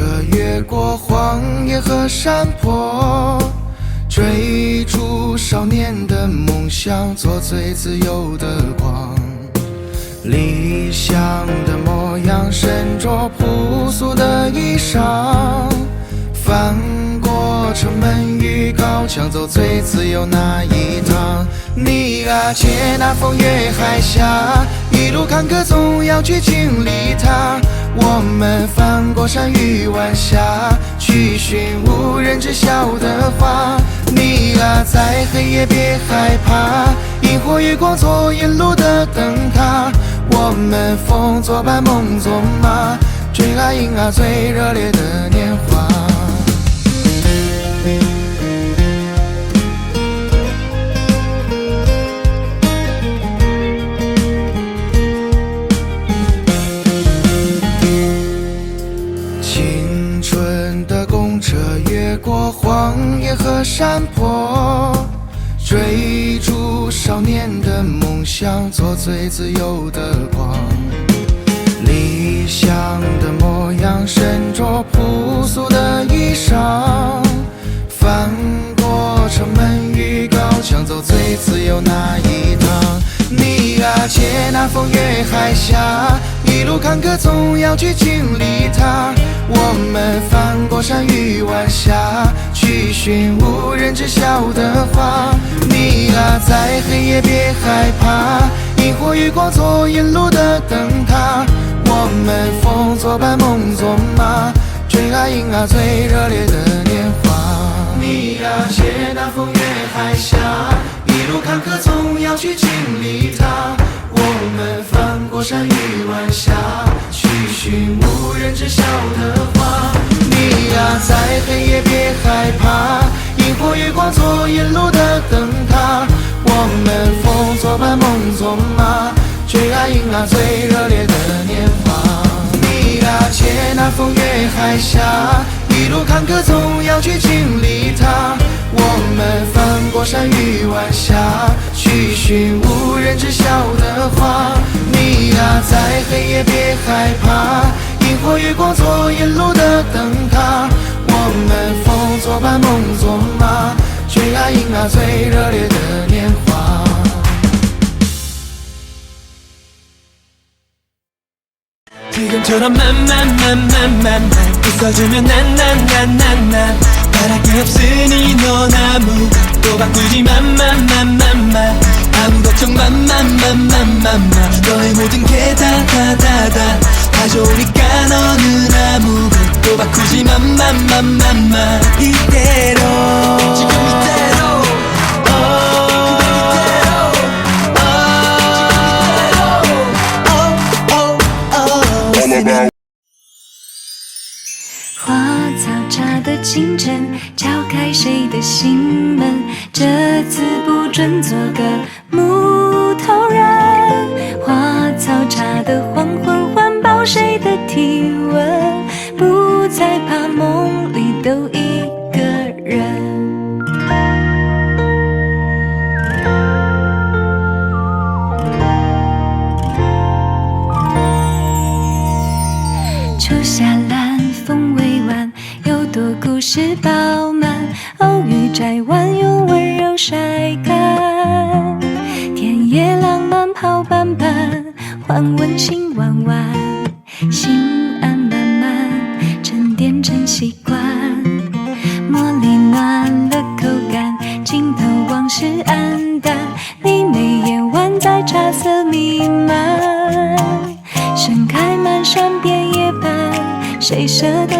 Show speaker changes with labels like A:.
A: 车越过荒野和山坡，追逐少年的梦想，做最自由的光。理想的模样，身着朴素的衣裳，翻过城门与高墙，走最自由那一趟。你啊，借那风越海峡，一路坎坷总要去经历它。我们翻过山与晚霞，去寻无人知晓的花。你啊，在黑夜别害怕，萤火月光做沿路的灯塔。我们风作伴，梦作马，追啊迎啊最热烈的年华。青春的公车越过荒野和山坡，追逐少年的梦想，做最自由的光。理想的模样，身着朴素的衣裳，翻过城门与高墙，走最自由那一趟。你啊，借那风越海峡，一路坎坷总要去经历它。我们翻过山与晚霞，去寻无人知晓的花。你啊，在黑夜别害怕，萤火月光做沿路的灯塔。我们风作伴，梦作马，追啊迎啊最热烈的年华。你啊，借那风越海峡，一路坎坷总要去经历它。我们翻过山与晚霞，去寻无人知晓的花。你啊，在黑夜别害怕，萤火月光做沿路的灯塔。我们风作伴，梦作马，追啊迎啊最热烈的年华。你啊，借那风越海峡，一路坎坷总要去经历它。我们翻过山与晚霞，去寻无人知晓的花。你啊，在黑夜别害怕，萤火月光做沿路的灯塔。我们风作伴，梦作马，追啊迎啊最热烈的年华。
B: 지금처럼 만만만만만 웃어주면 난난난난난 바랄 게 없으니 넌 아무것도 바꾸지 만만만만만 아무 걱정 만만만만만 너의 모든 게 다 좋으니까 너는 아무것도 바꾸지 만만만만만 이대로 지금 이대로
C: 花草茶的清晨，敲开谁的心门？这次不准做个木头人。花草茶的黄昏，环抱谁的体温？不再怕梦里都一个人。初夏蓝，风微晚，有朵故事饱满，偶遇摘完用温柔晒干。田野浪漫跑斑斑，换温馨弯弯，心安慢慢沉淀成习惯。茉莉暖了口感，尽头往事黯淡，你眉眼弯在茶色弥漫，盛开满山遍野般，谁舍得